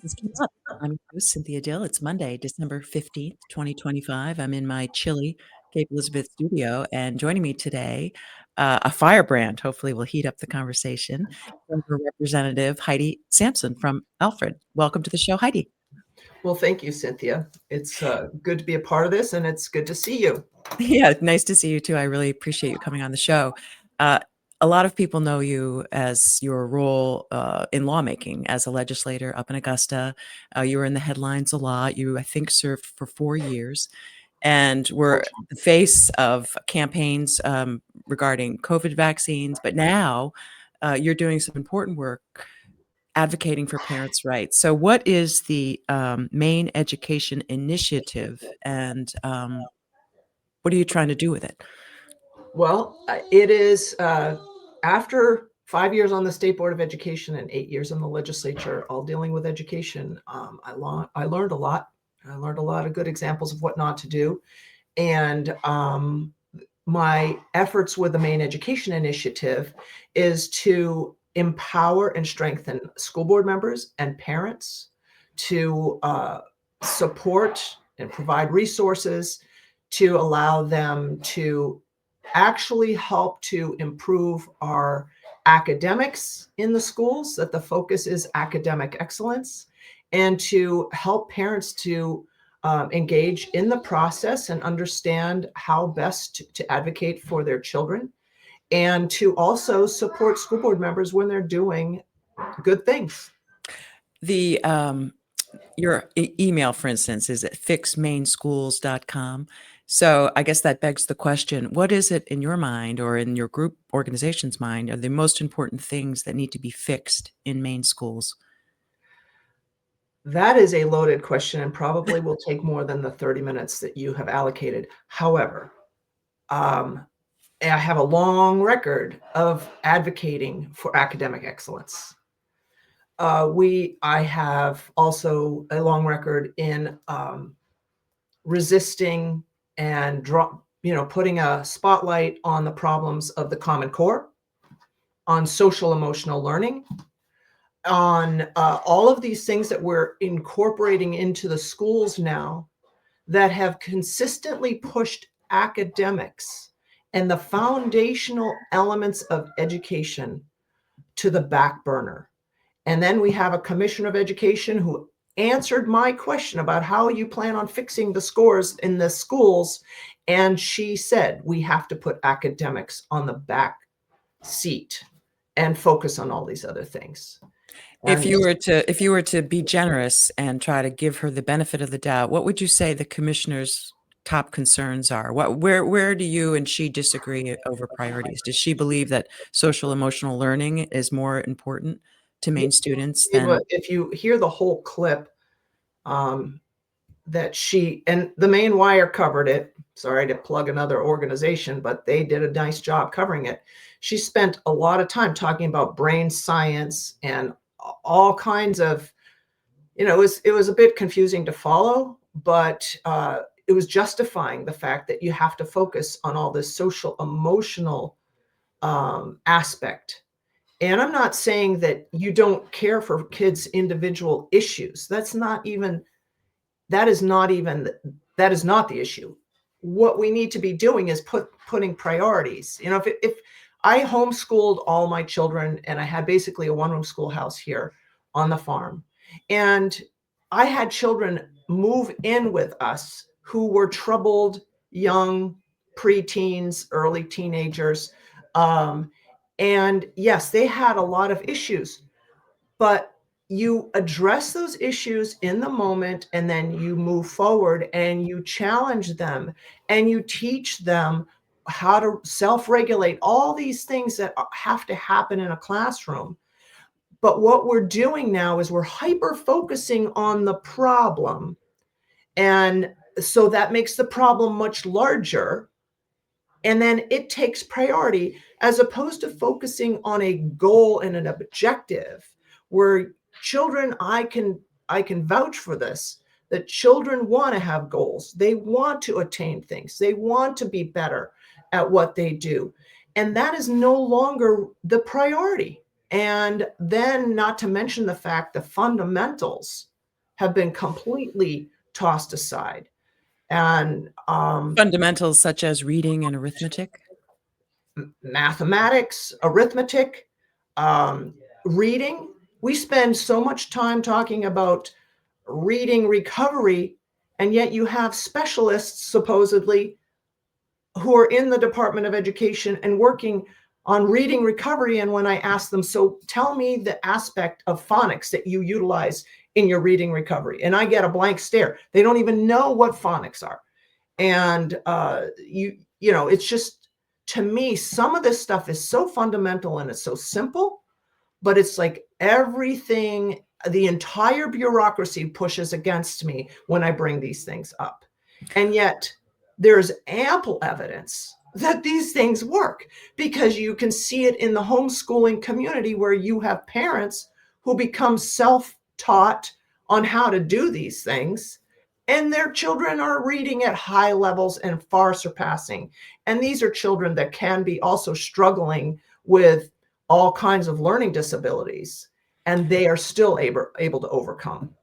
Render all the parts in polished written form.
This came up. I'm your host, Cynthia Dill. It's Monday, December 15th, 2025. I'm in my chilly Cape Elizabeth studio, and joining me today, a firebrand, hopefully will heat up the conversation, former Representative Heidi Sampson from Alfred. Welcome to the show, Heidi. Well, thank you, Cynthia. It's good to be a part of this, and it's good to see you. Yeah, nice to see you too. I really appreciate you coming on the show. Uh, a lot of people know you as your role in lawmaking as a legislator up in Augusta. You were in the headlines a lot. You, I think, served for 4 years and were the face of campaigns regarding COVID vaccines. But now you're doing some important work advocating for parents' rights. So, what is the Maine Education Initiative, and what are you trying to do with it? Well, it is after 5 years on the State Board of Education and 8 years in the legislature, all dealing with education. I learned a lot. I learned a lot of good examples of what not to do. And my efforts with the Maine Education Initiative is to empower and strengthen school board members and parents to support and provide resources to allow them to actually help to improve our academics in the schools, that the focus is academic excellence, and to help parents to engage in the process and understand how best to advocate for their children, and to also support school board members when they're doing good things. The your email, for instance, is at fixmainschools.com. So I guess that begs the question, what is it in your mind or in your group organization's mind are the most important things that need to be fixed in Maine schools? That is a loaded question and probably will take more than the 30 minutes that you have allocated. However, I have a long record of advocating for academic excellence. I have also a long record in resisting and putting a spotlight on the problems of the Common Core, on social emotional learning, on all of these things that we're incorporating into the schools now that have consistently pushed academics and the foundational elements of education to the back burner. And then we have a commissioner of education who answered my question about how you plan on fixing the scores in the schools. And she said, we have to put academics on the back seat and focus on all these other things. If you were to be generous and try to give her the benefit of the doubt, what would you say the commissioner's top concerns are? Where do you and she disagree over priorities? Does she believe that social emotional learning is more important to Maine students than if you hear the whole clip, that she and the Maine Wire covered it. Sorry to plug another organization, but they did a nice job covering it. She spent a lot of time talking about brain science and all kinds of, it was a bit confusing to follow, but it was justifying the fact that you have to focus on all this social emotional aspect. And I'm not saying that you don't care for kids' individual issues. That is not the issue. What we need to be doing is putting priorities. If I homeschooled all my children and I had basically a one-room schoolhouse here on the farm, and I had children move in with us who were troubled, young, preteens, early teenagers. And yes, they had a lot of issues, but you address those issues in the moment, and then you move forward and you challenge them and you teach them how to self-regulate, all these things that have to happen in a classroom. But what we're doing now is we're hyper-focusing on the problem. And so that makes the problem much larger. And then it takes priority as opposed to focusing on a goal and an objective where children, I can vouch for this, that children want to have goals. They want to attain things. They want to be better at what they do. And that is no longer the priority. And then not to mention the fact the fundamentals have been completely tossed aside. And Fundamentals such as reading and arithmetic? mathematics, arithmetic, reading. We spend so much time talking about reading recovery, and yet you have specialists supposedly who are in the Department of Education and working on reading recovery. And when I ask them, so tell me the aspect of phonics that you utilize in your reading recovery, and I get a blank stare. They don't even know what phonics are. And you know, it's just, to me, some of this stuff is so fundamental and it's so simple, but it's like everything, the entire bureaucracy pushes against me when I bring these things up. And yet there's ample evidence that these things work, because you can see it in the homeschooling community where you have parents who become self-taught on how to do these things, and their children are reading at high levels and far surpassing. And these are children that can be also struggling with all kinds of learning disabilities, and they are still able to overcome.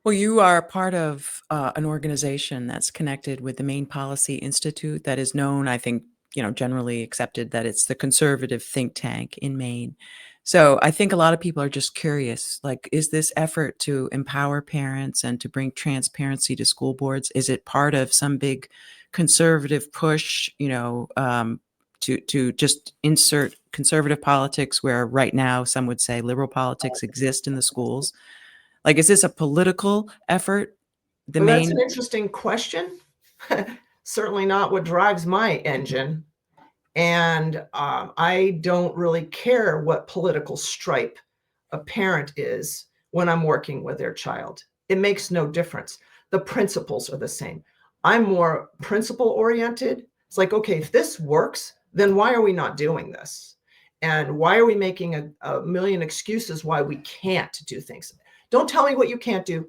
Well, you are part of an organization that's connected with the Maine Policy Institute that is known, I think, generally accepted that it's the conservative think tank in Maine. So I think a lot of people are just curious, like, is this effort to empower parents and to bring transparency to school boards, is it part of some big conservative push, to just insert conservative politics where right now some would say liberal politics exist in the schools? Like, is this a political effort? The Well, that's an main interesting question. Certainly not what drives my engine. And I don't really care what political stripe a parent is when I'm working with their child. It makes no difference. The principles are the same. I'm more principle oriented. It's like, okay, if this works, then why are we not doing this? And why are we making a million excuses why we can't do things? Don't tell me what you can't do.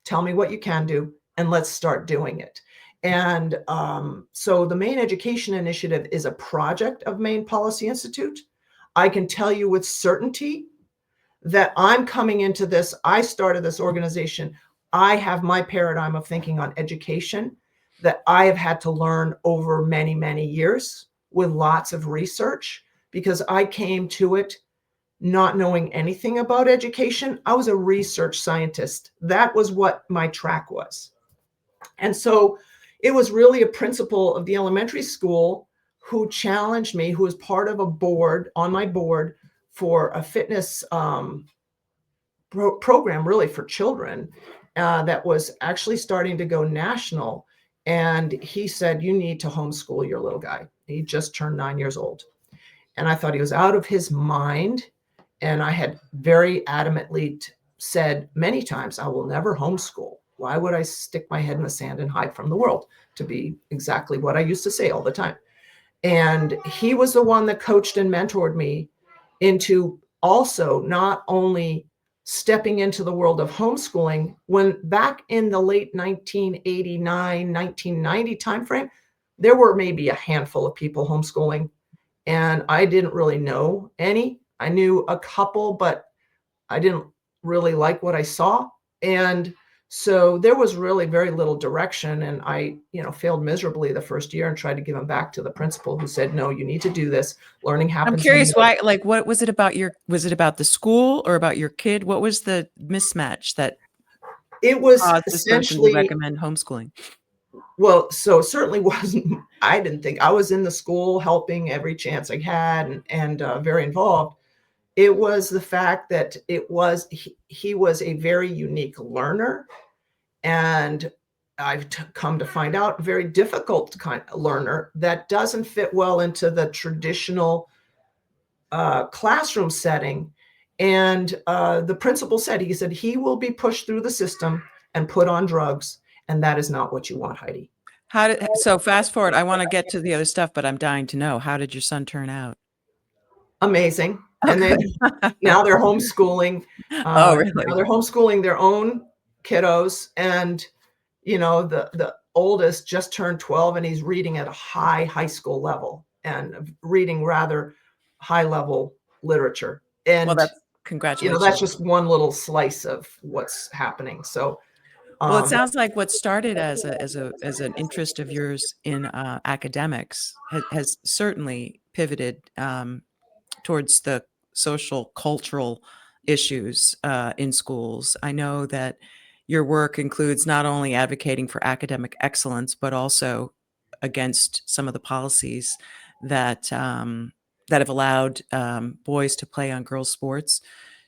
Tell me what you can do, and let's start doing it. And so the Maine Education Initiative is a project of Maine Policy Institute. I can tell you with certainty that I'm coming into this. I started this organization. I have my paradigm of thinking on education that I have had to learn over many, many years with lots of research, because I came to it not knowing anything about education. I was a research scientist. That was what my track was. And so it was really a principal of the elementary school who challenged me, who was part of a board, on my board, for a fitness program really for children that was actually starting to go national. And he said, you need to homeschool your little guy. He just turned 9 years old. And I thought he was out of his mind. And I had very adamantly said many times, I will never homeschool. Why would I stick my head in the sand and hide from the world? To be exactly what I used to say all the time. And he was the one that coached and mentored me into also not only stepping into the world of homeschooling, when back in the late 1989, 1990 timeframe, there were maybe a handful of people homeschooling, and I didn't really know any. I knew a couple, but I didn't really like what I saw. And so there was really very little direction. And I, failed miserably the first year and tried to give them back to the principal, who said, no, you need to do this. Learning I'm happens. curious why, like, what was it about was it about the school or about your kid? What was the mismatch that It was caused this person to essentially, recommend homeschooling? well, so it certainly wasn't, I didn't think, I was in the school helping every chance I had, and very involved. It was the fact that he was a very unique learner, and I've come to find out, very difficult kind of learner that doesn't fit well into the traditional classroom setting. And the principal said, he said, he will be pushed through the system and put on drugs. And that is not what you want, Heidi. So fast forward, I want to get to the other stuff, but I'm dying to know, how did your son turn out? Amazing. Oh, And then good. now they're homeschooling. Oh, Now really? they're homeschooling their own kiddos. And, the oldest just turned 12, and he's reading at a high school level, and reading rather high level literature. Well, And that's That's Congratulations. just one little slice of what's happening. So, Well, it um, sounds like what started as an interest of yours in academics has certainly pivoted towards the social cultural issues in schools. I know that your work includes not only advocating for academic excellence, but also against some of the policies that that have allowed boys to play on girls' sports.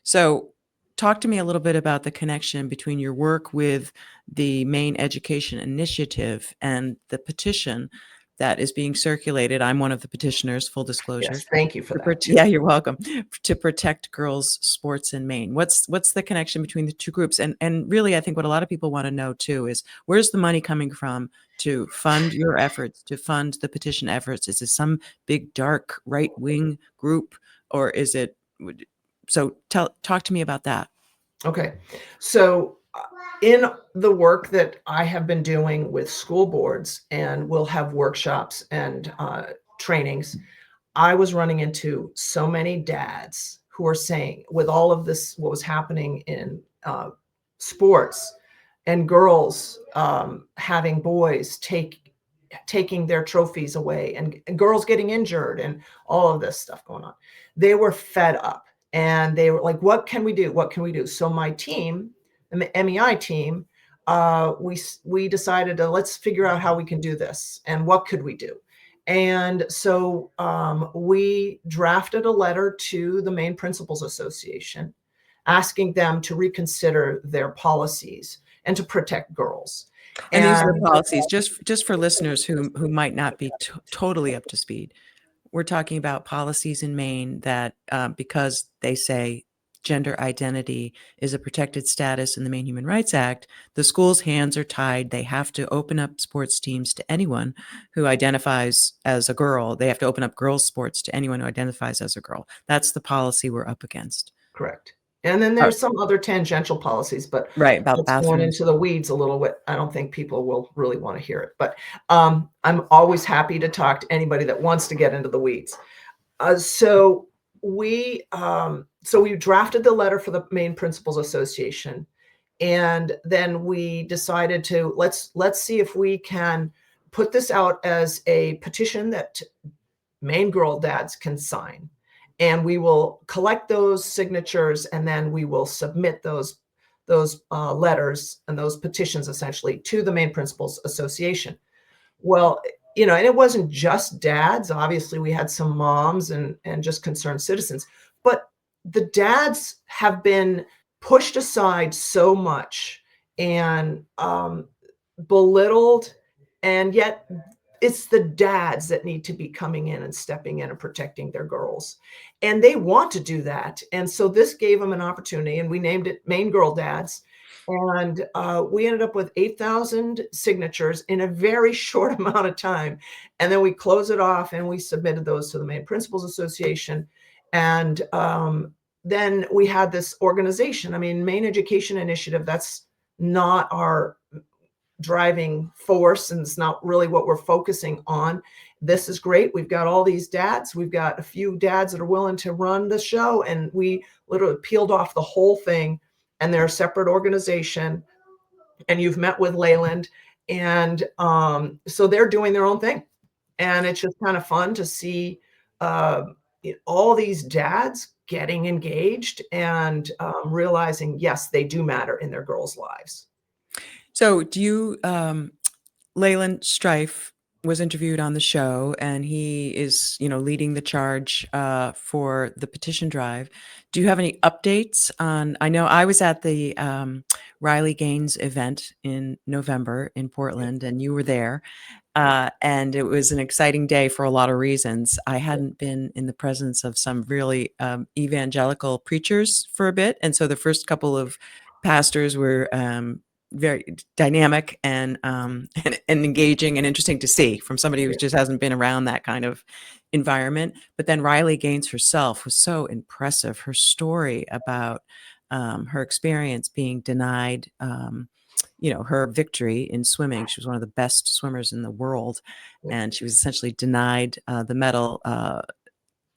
So, talk to me a little bit about the connection between your work with the Maine Education Initiative and the petition that is being circulated. I'm one of the petitioners, full disclosure. yes, thank you for that too. Yeah, you're welcome. To protect girls' sports in Maine. What's the connection between the two groups? And really, I think what a lot of people want to know too is where's the money coming from to fund your efforts, to fund the petition efforts? Is it some big dark right wing group, or is it? So talk to me about that. Okay. So, in the work that I have been doing with school boards, and we'll have workshops and trainings, I was running into so many dads who are saying, with all of this, what was happening in sports and girls having boys taking their trophies away, and girls getting injured, and all of this stuff going on. They were fed up, and they were like, what can we do? What can we do? So my team, the MEI team, we decided to, let's figure out how we can do this and what could we do. And so we drafted a letter to the Maine Principals Association asking them to reconsider their policies and to protect girls. And these are And policies, just for listeners who might not be totally up to speed. We're talking about policies in Maine that, because they say gender identity is a protected status in the Maine Human Rights Act, the school's hands are tied. They have to open up sports teams to anyone who identifies as a girl. They have to open up girls' sports to anyone who identifies as a girl. That's the policy we're up against. correct. And then Oh, there's some other tangential policies, but right, about that's going bathrooms. into the weeds a little bit. I don't think people will really want to hear it, but I'm always happy to talk to anybody that wants to get into the weeds. So we drafted the letter for the Maine Principals Association, and then we decided to let's see if we can put this out as a petition that Maine girl dads can sign, and we will collect those signatures, and then we will submit those letters and those petitions essentially to the Maine Principals Association. Well, and it wasn't just dads. Obviously, we had some moms and just concerned citizens, but the dads have been pushed aside so much and belittled, and yet it's the dads that need to be coming in and stepping in and protecting their girls, and they want to do that. And so this gave them an opportunity, and we named it Maine Girl Dads. And we ended up with 8,000 signatures in a very short amount of time. And then we closed it off and we submitted those to the Maine Principals Association. And then we had this organization. I mean, Maine Education Initiative, that's not our driving force, and it's not really what we're focusing on. This is great. We've got all these dads. We've got a few dads that are willing to run the show, and we literally peeled off the whole thing, and they're a separate organization. And you've met with Leyland, and so they're doing their own thing, and it's just kind of fun to see uh, all these dads getting engaged and realizing, yes, they do matter in their girls' lives. So do you, Leyland Strife was interviewed on the show, and he is, leading the charge for the petition drive. Do you have any updates on? I know I was at the Riley Gaines event in November in Portland, and you were there. And it was an exciting day for a lot of reasons. I hadn't been in the presence of some really evangelical preachers for a bit. And so the first couple of pastors were very dynamic and, and engaging and interesting to see from somebody who just hasn't been around that kind of environment. But then Riley Gaines herself was so impressive. Her story about her experience being denied her victory in swimming. She was one of the best swimmers in the world, and she was essentially denied the medal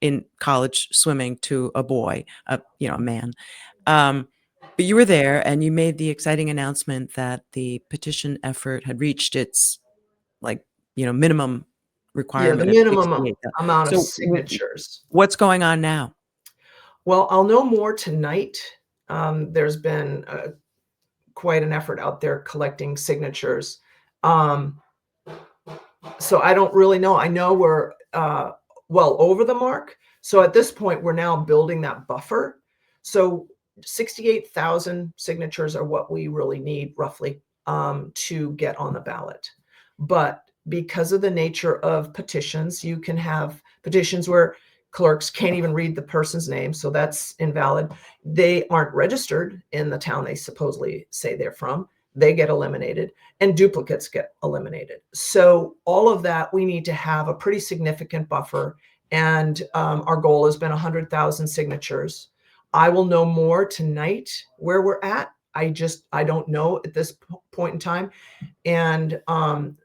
in college swimming to a boy, a man. But you were there and you made the exciting announcement that the petition effort had reached its minimum Yeah, the requirement of minimum 68. amount of So signatures. what's going on now? Well, I'll know more tonight. There's been quite an effort out there collecting signatures. Um, so I don't really know. I know we're well over the mark. So at this point, we're now building that buffer. So 68,000 signatures are what we really need, roughly, to get on the ballot. But because of the nature of petitions, you can have petitions where clerks can't even read the person's name, so that's invalid. They aren't registered in the town they supposedly say they're from. They get eliminated, and duplicates get eliminated. So all of that, we need to have a pretty significant buffer, and our goal has been 100,000 signatures. I will know more tonight where we're at. I don't know at this point in time. And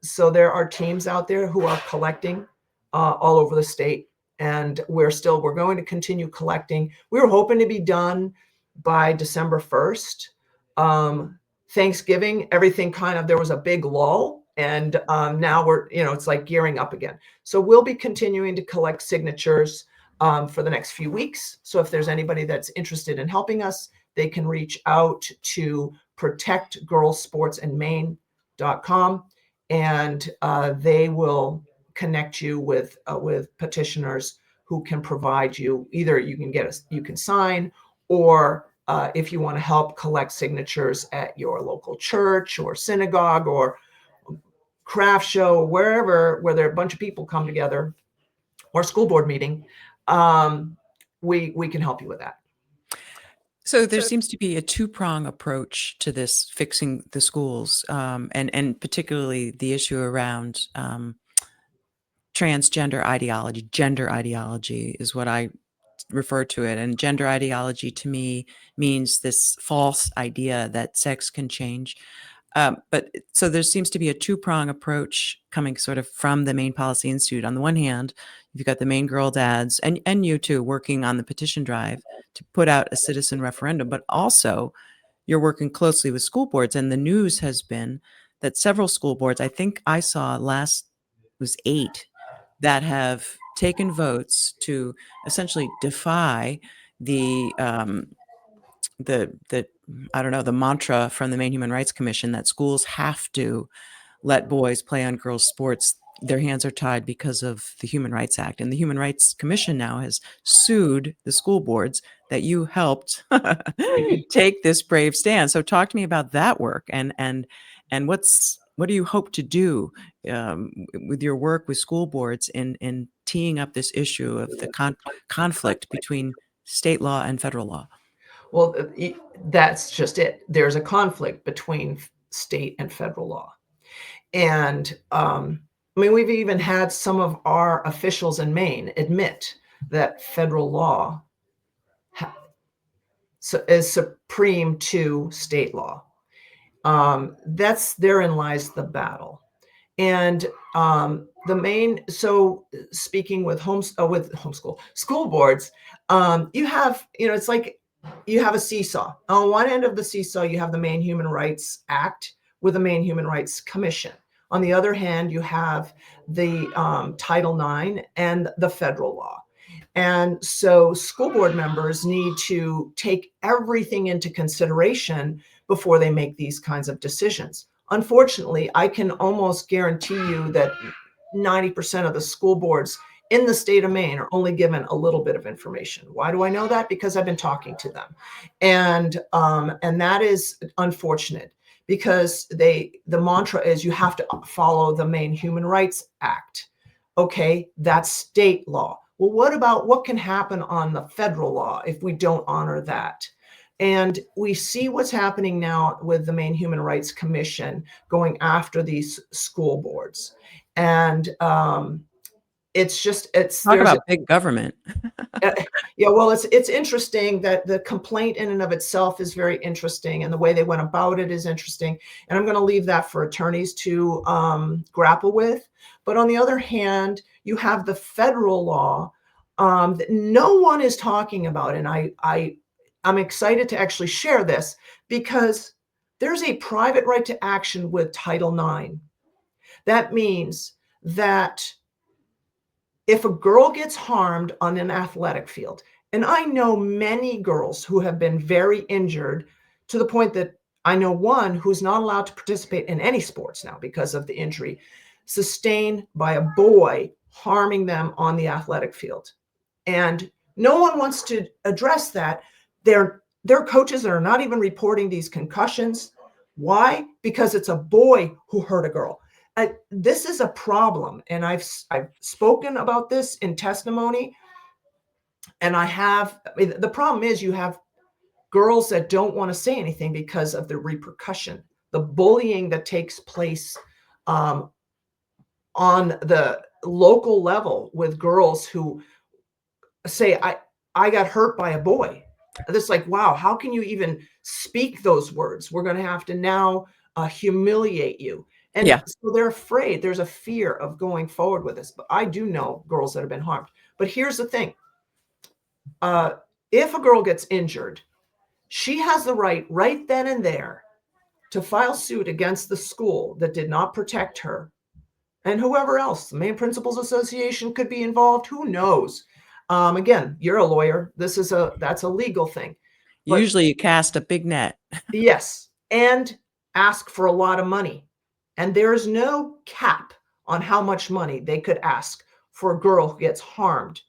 so there are teams out there who are collecting all over the state. And we're going to continue collecting. We were hoping to be done by December 1st. Thanksgiving, everything there was a big lull. And now it's like gearing up again. So we'll be continuing to collect signatures for the next few weeks. So if there's anybody that's interested in helping us, they can reach out to protectgirlssportsandmaine.com, and they will connect you with petitioners who can provide you. Either you can sign, or if you want to help collect signatures at your local church or synagogue or craft show, wherever where there are a bunch of people come together, or school board meeting, we can help you with that. So there seems to be a two-prong approach to this fixing the schools, and particularly the issue around transgender ideology. Gender ideology is what I refer to it. And gender ideology to me means this false idea that sex can change. But so there seems to be a two-prong approach coming sort of from the Maine Policy Institute. On the one hand, you've got the Maine Girl Dads and you too working on the petition drive to put out a citizen referendum, but also you're working closely with school boards. And the news has been that several school boards, I think I saw last was 8, that have taken votes to essentially defy the I don't know, the mantra from the Maine Human Rights Commission that schools have to let boys play on girls' sports. Their hands are tied because of the Human Rights Act. And the Human Rights Commission now has sued the school boards that you helped take this brave stand. So talk to me about that work and what do you hope to do with your work with school boards in teeing up this issue of the conflict between state law and federal law? Well, that's just it. There's a conflict between state and federal law. And we've even had some of our officials in Maine admit that federal law is supreme to state law. Therein lies the battle. And the Maine, so speaking with school boards, you have, it's like you have a seesaw. On one end of the seesaw, you have the Maine Human Rights Act with the Maine Human Rights Commission. On the other hand, you have the Title IX and the federal law. And so school board members need to take everything into consideration before they make these kinds of decisions. Unfortunately, I can almost guarantee you that 90% of the school boards in the state of Maine are only given a little bit of information. Why do I know that? Because I've been talking to them. And that is unfortunate, because the mantra is you have to follow the Maine Human Rights Act. Okay, that's state law. Well, what can happen on the federal law if we don't honor that? And we see what's happening now with the Maine Human Rights Commission going after these school boards. And Talk about big government. Yeah, well, it's interesting that the complaint in and of itself is very interesting, and the way they went about it is interesting. And I'm going to leave that for attorneys to grapple with. But on the other hand, you have the federal law that no one is talking about. And I'm excited to actually share this because there's a private right to action with Title IX. That means that if a girl gets harmed on an athletic field, and I know many girls who have been very injured to the point that I know one who's not allowed to participate in any sports now because of the injury sustained by a boy harming them on the athletic field. And no one wants to address that. Their coaches are not even reporting these concussions. Why? Because it's a boy who hurt a girl. This is a problem, and I've spoken about this in testimony. And the problem is you have girls that don't want to say anything because of the repercussion, the bullying that takes place on the local level with girls who say, I got hurt by a boy. It's like, wow, how can you even speak those words? We're going to have to now humiliate you. And Yeah. so they're afraid. There's a fear of going forward with this. But I do know girls that have been harmed. But here's the thing. If a girl gets injured, she has the right then and there to file suit against the school that did not protect her and whoever else. The Maine Principals Association could be involved. Who knows? Again, you're a lawyer. That's a legal thing. But Usually you cast a big net. yes, and ask for a lot of money. And there is no cap on how much money they could ask for a girl who gets harmed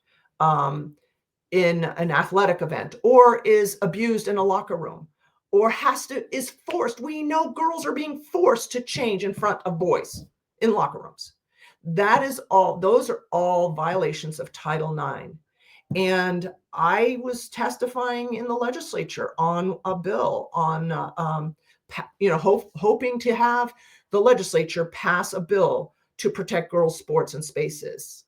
in an athletic event or is abused in a locker room or is forced. We know girls are being forced to change in front of boys in locker rooms. Those are all violations of Title IX. And I was testifying in the legislature on a bill on, hoping to have the legislature pass a bill to protect girls' sports and spaces.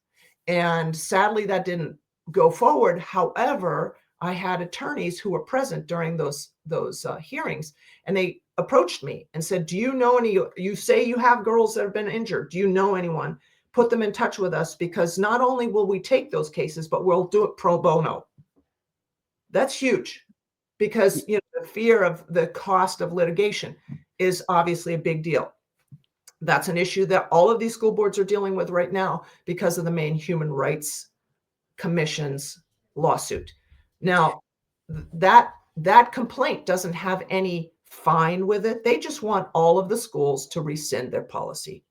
And sadly, that didn't go forward. However, I had attorneys who were present during those hearings, and they approached me and said, do you know any, you say you have girls that have been injured. Do you know anyone? Put them in touch with us, because not only will we take those cases, but we'll do it pro bono. That's huge, because the fear of the cost of litigation is obviously a big deal. That's an issue that all of these school boards are dealing with right now because of the Maine Human Rights Commission's lawsuit. Now, that complaint doesn't have any fine with it. They just want all of the schools to rescind their policy.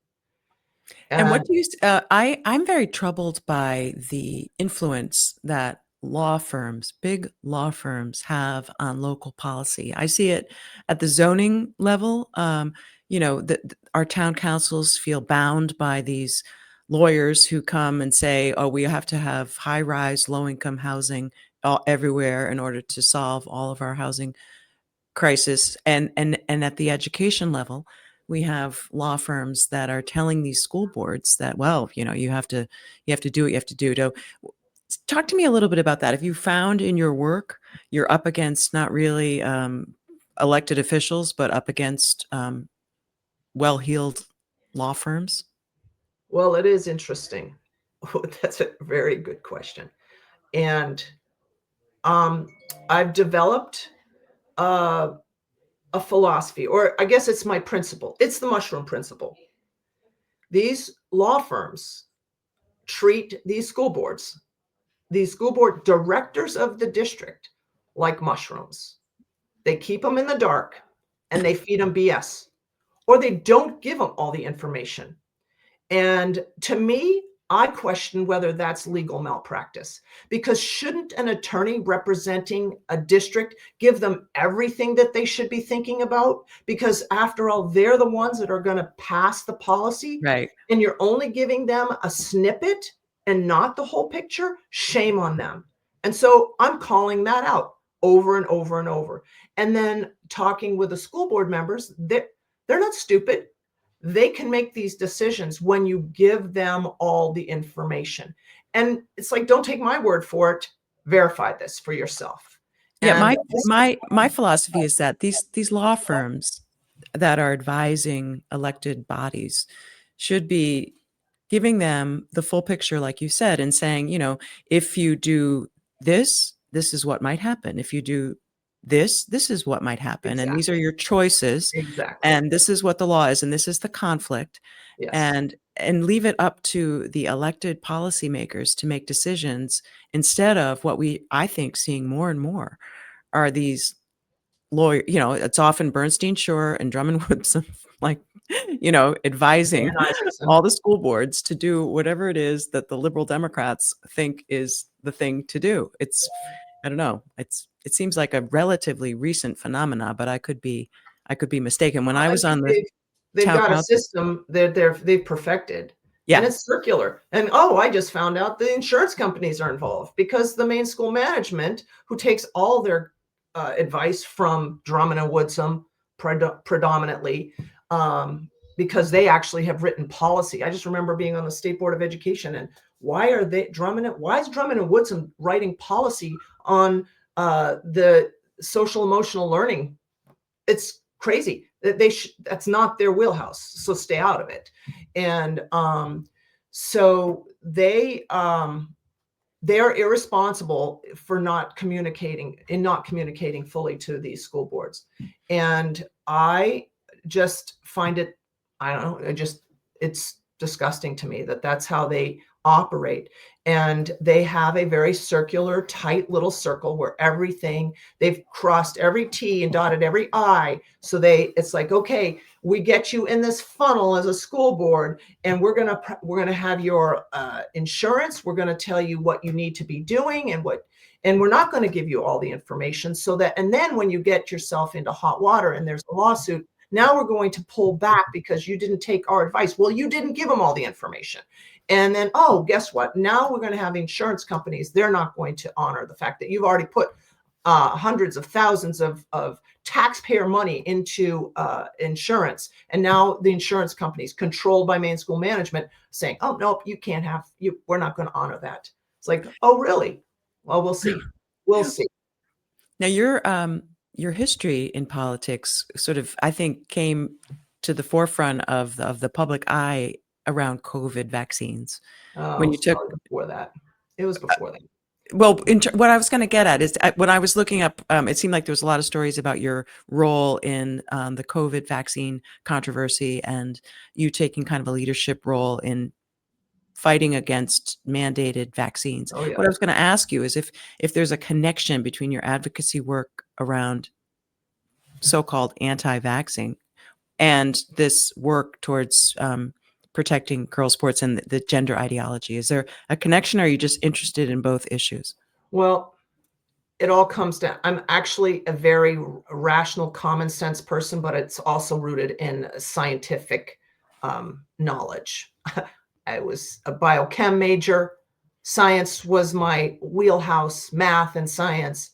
And what do you, I'm very troubled by the influence that law firms, big law firms, have on local policy. I see it at the zoning level. Our town councils feel bound by these lawyers who come and say, oh, we have to have high-rise, low-income housing everywhere in order to solve all of our housing crisis. And at the education level, we have law firms that are telling these school boards that, well, you have to do what you have to do. To talk to me a little bit about that. Have you found in your work you're up against not really elected officials, but up against well-heeled law firms? Well, it is interesting. That's a very good question. And I've developed a philosophy, or I guess it's my principle. It's the mushroom principle. These law firms treat these school board directors of the district, like mushrooms. They keep them in the dark and they feed them BS, or they don't give them all the information. And to me, I question whether that's legal malpractice, because shouldn't an attorney representing a district give them everything that they should be thinking about? Because after all, they're the ones that are going to pass the policy. Right. And you're only giving them a snippet and not the whole picture. Shame on them. And so I'm calling that out over and over and over. And then talking with the school board members, they're not stupid. They can make these decisions when you give them all the information. And it's like, don't take my word for it. Verify this for yourself. Yeah, And my philosophy is that these law firms that are advising elected bodies should be giving them the full picture, like you said, and saying, if you do this, this is what might happen. If you do this, this is what might happen. And these are Exactly. your choices. Exactly. And this is what the law is. And this is the conflict. Yes. And leave it up to the elected policymakers to make decisions instead of what I think, seeing more and more are these lawyer, it's often Bernstein, Shore, and Drummond Woodson, like, advising Dan Isaacson. all the school boards to do whatever it is that the liberal Democrats think is the thing to do. I don't know. It seems like a relatively recent phenomena, but I could be mistaken. When I I was think on the they've town got a council. system that they've perfected, and Yeah. it's circular. And oh, I just found out the insurance companies are involved because the Maine school management, who takes all their advice from Drummond and Woodson predominantly, because they actually have written policy. I just remember being on the State Board of Education, and why is Drummond and Woodson writing policy on the social emotional learning? It's crazy. That's not their wheelhouse, so stay out of it. And so they are irresponsible for not communicating fully to these school boards. And I just find it, I don't know, it's disgusting to me that that's how they operate. And they have a very circular, tight little circle where they've crossed every T and dotted every I. So it's like, okay, we get you in this funnel as a school board, and we're gonna have your insurance. We're gonna tell you what you need to be doing and we're not going to give you all the information and then when you get yourself into hot water and there's a lawsuit, now we're going to pull back because you didn't take our advice. Well, you didn't give them all the information. And then, oh, guess what? Now we're going to have insurance companies. They're not going to honor the fact that you've already put hundreds of thousands of taxpayer money into insurance. And now the insurance companies, controlled by Maine School Management, saying, oh, nope, we're not going to honor that. It's like, oh, really? Well, we'll see. We'll see. Now, your history in politics sort of, I think, came to the forefront of the public eye around COVID vaccines. Oh, When it you was took probably before that. It was before that. Well, what I was going to get at is, when I was looking up, it seemed like there was a lot of stories about your role in the COVID vaccine controversy, and you taking kind of a leadership role in fighting against mandated vaccines. Oh, yeah. What I was going to ask you is if there's a connection between your advocacy work around so-called anti-vaxxing and this work towards protecting girls' sports and the gender ideology. Is there a connection, or are you just interested in both issues? Well, it all comes down. I'm actually a very rational, common sense person, but it's also rooted in scientific knowledge. I was a biochem major. Science was my wheelhouse, math and science.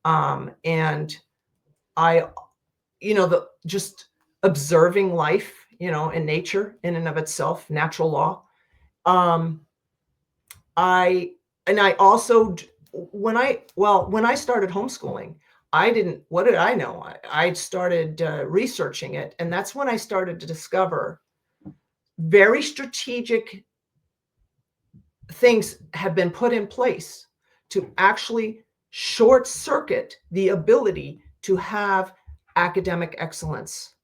And I, just observing life, in nature in and of itself, natural law. Um, I also, when I started homeschooling, what did I know? I started researching it. And that's when I started to discover very strategic things have been put in place to actually short circuit the ability to have academic excellence.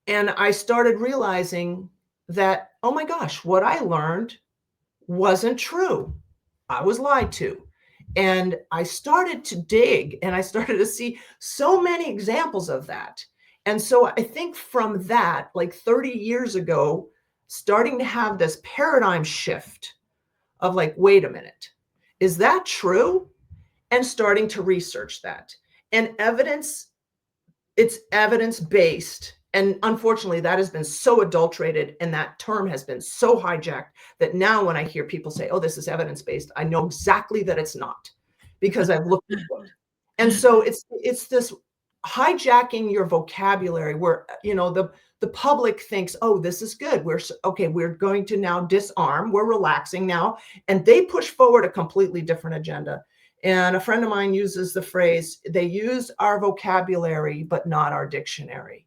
And I started realizing that, oh my gosh, what I learned wasn't true. I was lied to. And I started to dig and I started to see so many examples of that. And so I think from that, like 30 years ago, starting to have this paradigm shift of like, wait a minute, is that true? And starting to research that. And it's evidence-based. And unfortunately, that has been so adulterated and that term has been so hijacked that now when I hear people say, oh, this is evidence-based, I know exactly that it's not because I've looked into it. And so it's this hijacking your vocabulary where, the public thinks, oh, this is good. We're going to now disarm. We're relaxing now. And they push forward a completely different agenda. And a friend of mine uses the phrase, they use our vocabulary, but not our dictionary.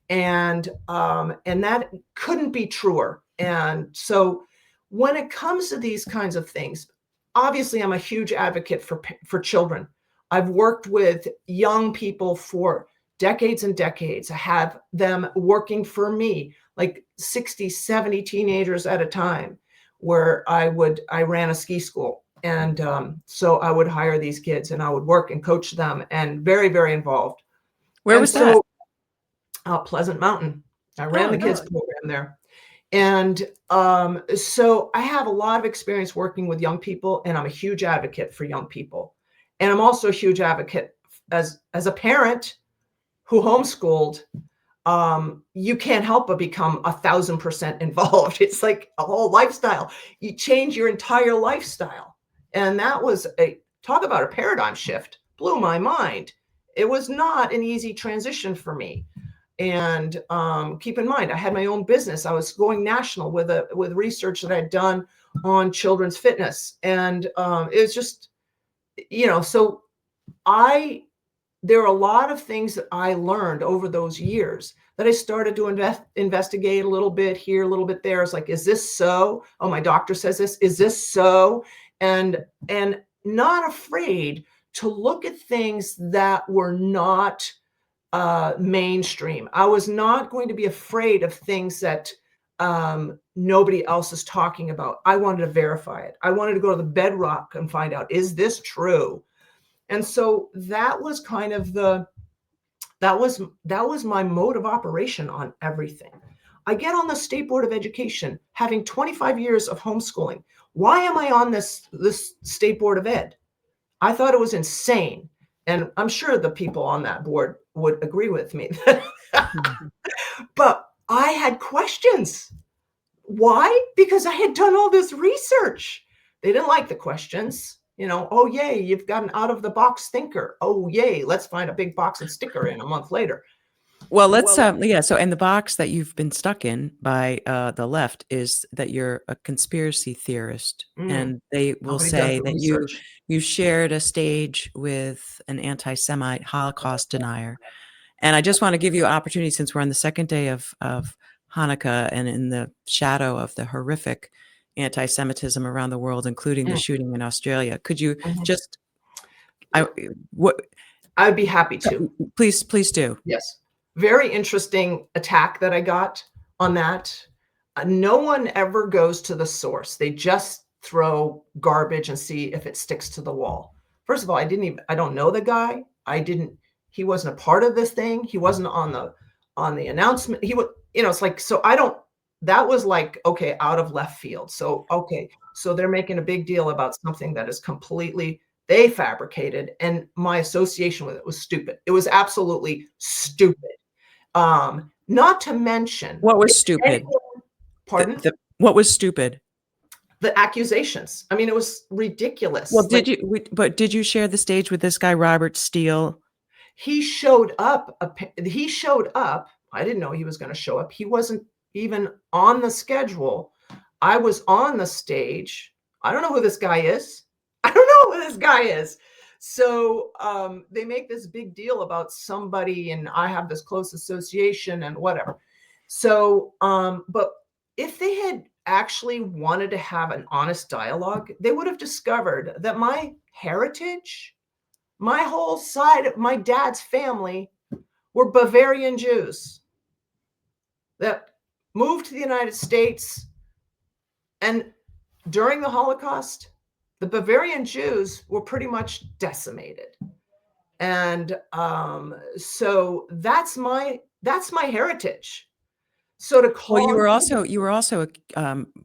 And that couldn't be truer. And so when it comes to these kinds of things, obviously I'm a huge advocate for children. I've worked with young people for decades and decades. I have them working for me, like 60, 70 teenagers at a time, where I ran a ski school. And so I would hire these kids and I would work and coach them, and very, very involved. Where And was that? so Pleasant Mountain. I ran Oh, the kids no. program there. And so I have a lot of experience working with young people, and I'm a huge advocate for young people. And I'm also a huge advocate as a parent who homeschooled. You can't help but become 1,000% involved. It's like a whole lifestyle. You change your entire lifestyle. And that was talk about a paradigm shift. Blew my mind. It was not an easy transition for me. And keep in mind, I had my own business. I was going national with research that I'd done on children's fitness. And it was just, so there are a lot of things that I learned over those years that I started to investigate a little bit here, a little bit there. It's like, is this so? Oh, my doctor says this. Is this so? And not afraid to look at things that were not mainstream. I was not going to be afraid of things that nobody else is talking about. I wanted to verify it. I wanted to go to the bedrock and find out, is this true? And so that was kind of that was my mode of operation on everything. I get on the State Board of Education, having 25 years of homeschooling. Why am I on this State Board of Ed? I thought it was insane. And I'm sure the people on that board would agree with me. But I had questions. Why? Because I had done all this research. They didn't like the questions. Oh, yay, you've got an out-of-the-box thinker. Oh, yay, let's find a big box and stick her in a month later. Well, let's so and the box that you've been stuck in by the left is that you're a conspiracy theorist, and they will say that you shared a stage with an anti-Semite Holocaust denier. And I just want to give you an opportunity, since we're on the second day of Hanukkah and in the shadow of the horrific anti-Semitism around the world, including the shooting in Australia. Could you just I would be happy to. Please do. Yes. Very interesting attack that I got on that. No one ever goes to the source. They just throw garbage and see if it sticks to the wall. First of all, I don't know the guy. He wasn't a part of this thing. He wasn't on the announcement. He was, it's like, so that was like, okay, out of left field. So, okay. So they're making a big deal about something that is completely, they fabricated, and my association with it was stupid. It was absolutely stupid. Not to mention, what was stupid? Pardon? What was stupid? The accusations. I mean, it was ridiculous. Well, did you share the stage with this guy, Robert Steele? He showed up. I didn't know he was going to show up. He wasn't even on the schedule. I was on the stage. I don't know who this guy is. So they make this big deal about somebody, and I have this close association and whatever. So, but if they had actually wanted to have an honest dialogue, they would have discovered that my heritage, my whole side of my dad's family, were Bavarian Jews that moved to the United States. And during the Holocaust, the Bavarian Jews were pretty much decimated. And so that's my heritage. So to call, well, you were also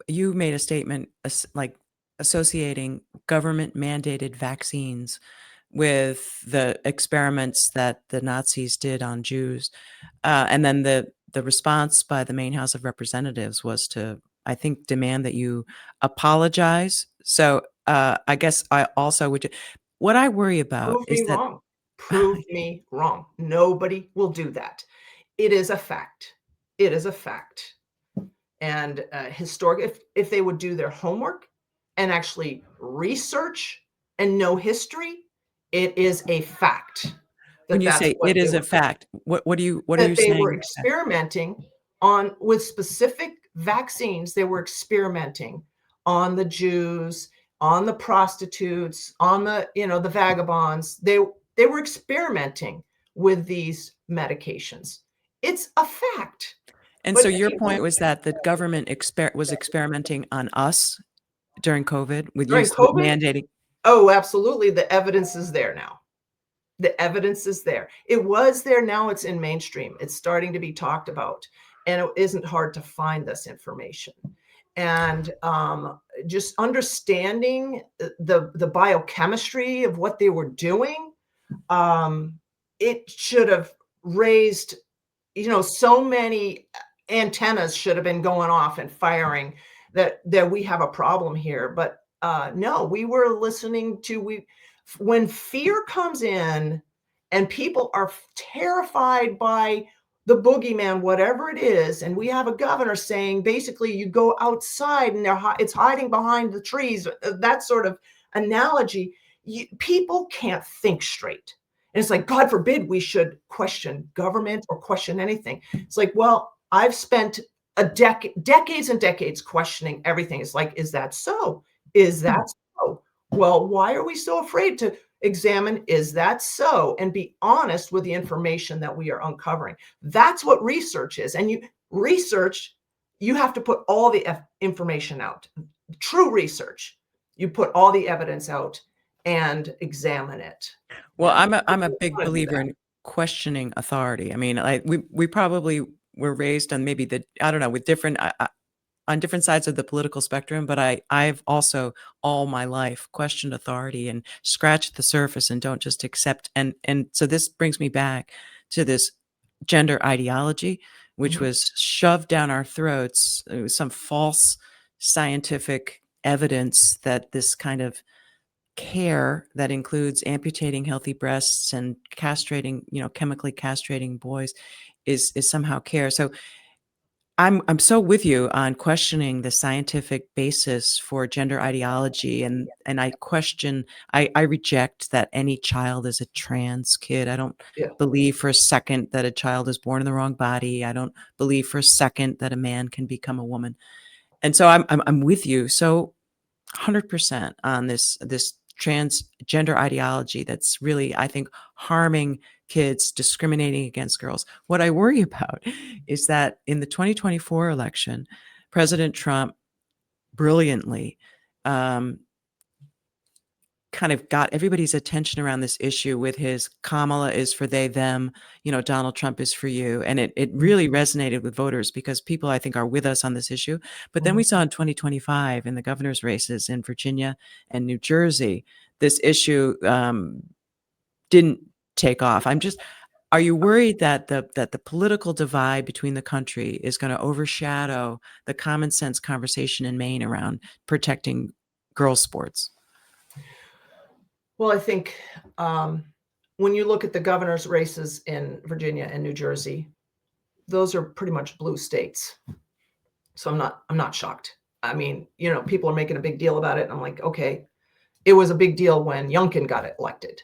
you made a statement like associating government mandated vaccines with the experiments that the Nazis did on Jews, and then the response by the Maine House of Representatives was to, I think, demand that you apologize. So I guess I also would. What I worry about is that prove me wrong. Nobody will do that. It is a fact. It is a fact. And historic, if they would do their homework and actually research and know history, it is a fact. When you say it is a fact, what are you saying? They were experimenting with specific vaccines, they were experimenting on the Jews, on the prostitutes, on the, the vagabonds. They were experimenting with these medications. It's a fact. And But so your point was that the government was experimenting on us during COVID with during use with COVID, mandating. oh, absolutely. The evidence is there now. The evidence is there. It was there. Now it's in mainstream. It's starting to be talked about, and it isn't hard to find this information. And just understanding the biochemistry of what they were doing, it should have raised, so many antennas should have been going off and firing that we have a problem here. But no, we were listening to when fear comes in and people are terrified by the boogeyman, whatever it is, and we have a governor saying basically you go outside and it's hiding behind the trees, that sort of analogy, people can't think straight. And it's like, God forbid we should question government or question anything. It's like, well, I've spent decades and decades questioning everything. It's like, is that so? Is that so? Well, why are we so afraid to examine, is that so? And be honest with the information that we are uncovering. That's what research is. And you have to put all the information out. True research, you put all the evidence out and examine it. Well, And I'm a big wanna do believer that. in questioning authority. I mean, we probably were raised on maybe I don't know, with different on different sides of the political spectrum, but I've also all my life questioned authority and scratched the surface and don't just accept. And so this brings me back to this gender ideology, which Mhm. was shoved down our throats. It was some false scientific evidence that this kind of care that includes amputating healthy breasts and castrating, chemically castrating boys is somehow care. So I'm so with you on questioning the scientific basis for gender ideology, and I reject that any child is a trans kid. I don't Yeah. believe for a second that a child is born in the wrong body. I don't believe for a second that a man can become a woman. And so I'm with you. So 100% on this transgender ideology that's really, I think, harming kids, discriminating against girls. What I worry about is that in the 2024 election, President Trump brilliantly um, kind of got everybody's attention around this issue with his Kamala is for they, them, Donald Trump is for you. And it Mhm. really resonated with voters because people, I think, are with us on this issue. But then Mhm. we saw in 2025 in the governor's races in Virginia and New Jersey, this issue didn't take off. Are you worried that the political divide between the country is going to overshadow the common sense conversation in Maine around protecting girls' sports? Well, I think when you look at the governor's races in Virginia and New Jersey, those are pretty much blue states. So I'm not shocked. I mean, people are making a big deal about it. And I'm like, okay, it was a big deal when Youngkin got elected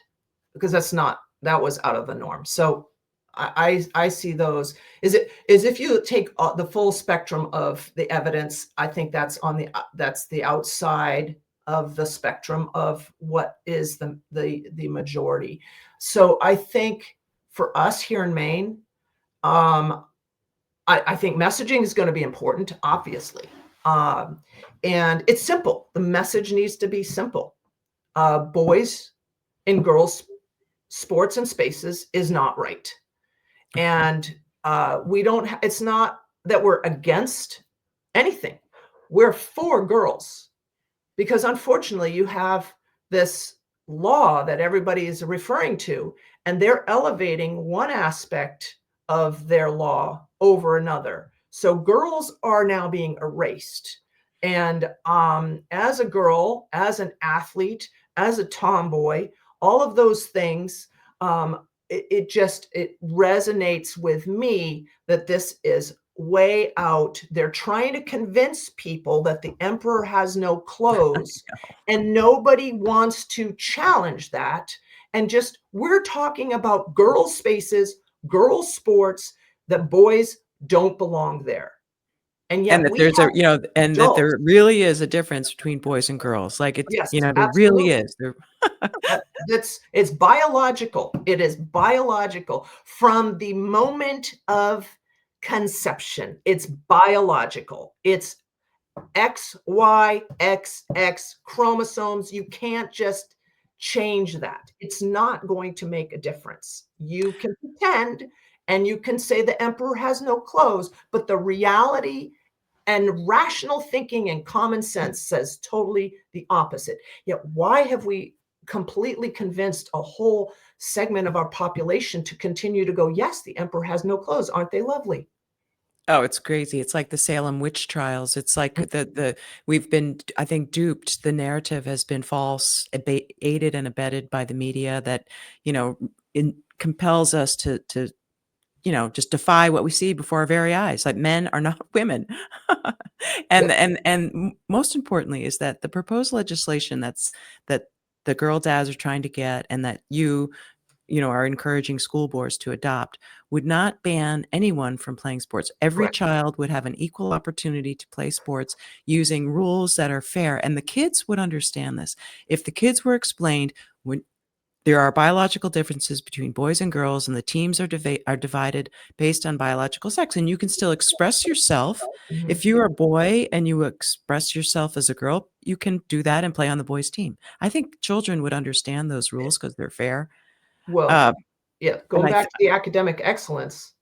because that was out of the norm. So I see those is if you take the full spectrum of the evidence, I think that's the outside of the spectrum of what is the majority. So I think for us here in Maine, um, I think messaging is going to be important, obviously. Um, and it's simple. The message needs to be simple. Boys and girls sports and spaces is not right. And we don't, it's not that we're against anything. We're for girls because unfortunately you have this law that everybody is referring to, and they're elevating one aspect of their law over another. So girls are now being erased. And as a girl, as an athlete, as a tomboy, all of those things, it resonates with me that this is way out. They're trying to convince people that the emperor has no clothes, and nobody wants to challenge that. And just we're talking about girls' spaces, girls' sports, that boys don't belong there. And And yet that we there's have and that adults. there really is a difference between boys and girls, like, Yes, there really absolutely. is. There It's biological. It is biological from the moment of conception. It's biological. It's X, Y, X, X chromosomes. You can't just change that. It's not going to make a difference. You can pretend and you can say the emperor has no clothes, but the reality and rational thinking and common sense says totally the opposite. Yet, why have we completely convinced a whole segment of our population to continue to go, yes, the emperor has no clothes. Aren't they lovely? Oh, it's crazy. It's like the Salem witch trials. It's like the we've been, I think, duped. The narrative has been false, aided and abetted by the media that, compels us to just defy what we see before our very eyes. Like men are not women. And Yep. most importantly is that the proposed legislation that the girl dads are trying to get and that are encouraging school boards to adopt would not ban anyone from playing sports. Every Correct. child would have an equal opportunity to play sports using rules that are fair. And the kids would understand this. If the kids were explained when there are biological differences between boys and girls, and the teams are divided based on biological sex, and you can still express yourself. Mhm. If you're a boy and you express yourself as a girl, you can do that and play on the boys' team. I think children would understand those rules because they're fair. Well, Uh, yeah, and going back to the academic excellence,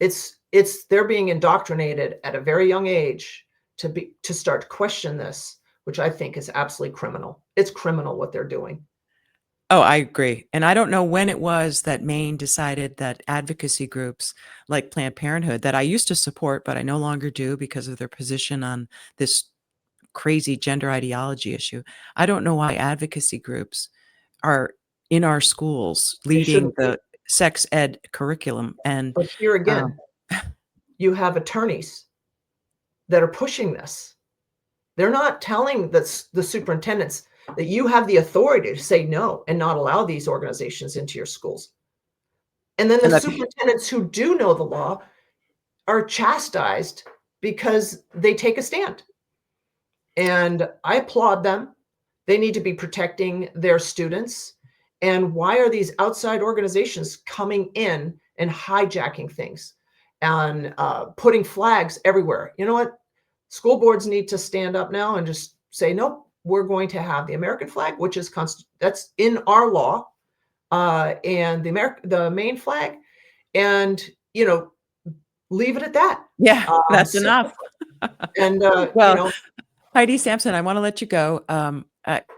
it's they're being indoctrinated at a very young age to start to question this, which I think is absolutely criminal. It's criminal what they're doing. Oh, I agree. And I don't know when it was that Maine decided that advocacy groups like Planned Parenthood, that I used to support, but I no longer do because of their position on this crazy gender ideology issue. I don't know why advocacy groups are in our schools They leading shouldn't be. the sex ed curriculum. And But here um, again, you have attorneys that are pushing this. They're not telling the superintendents that you have the authority to say no and not allow these organizations into your schools. And then the and that superintendents who do know the law are chastised because they take a stand. And I applaud them. They need to be protecting their students. And why are these outside organizations coming in and hijacking things and putting flags everywhere? You know what? School boards need to stand up now and just say, nope, we're going to have the American flag, which is that's in our law, and the Maine flag, and leave it at that. yeah, that's So, enough. and Well, Heidi Sampson, I want to let you go.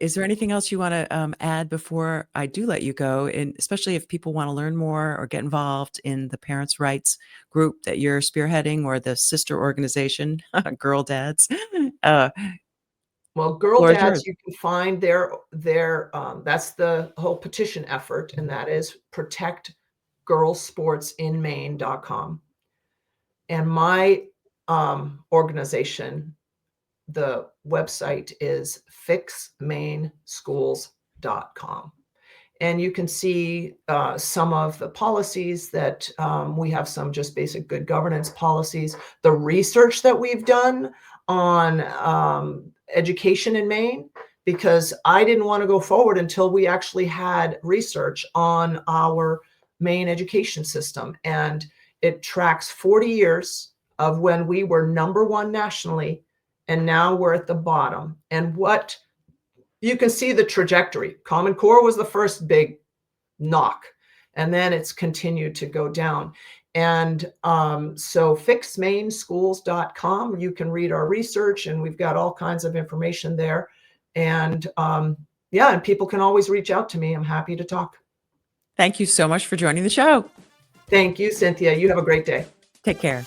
Is there anything else you want to add before I do let you go? And especially if people want to learn more or get involved in the parents' rights group that you're spearheading or the sister organization, Girl Dads. Uh, well, Girl Floor is Dads, yours. you can find their that's the whole petition effort, and that is protectgirlsportsinmaine.com. And my organization, the website is fixmaineschools.com. And you can see some of the policies that we have, some just basic good governance policies, the research that we've done on education in Maine, because I didn't want to go forward until we actually had research on our Maine education system. And it tracks 40 years of when we were number one nationally, and now we're at the bottom. And what you can see the trajectory. Common Core was the first big knock, and then it's continued to go down. And so fixmaineschools.com, you can read our research, and we've got all kinds of information there. And yeah, and people can always reach out to me. I'm happy to talk. Thank you so much for joining the show. Thank you, Cynthia. You have a great day. Take care.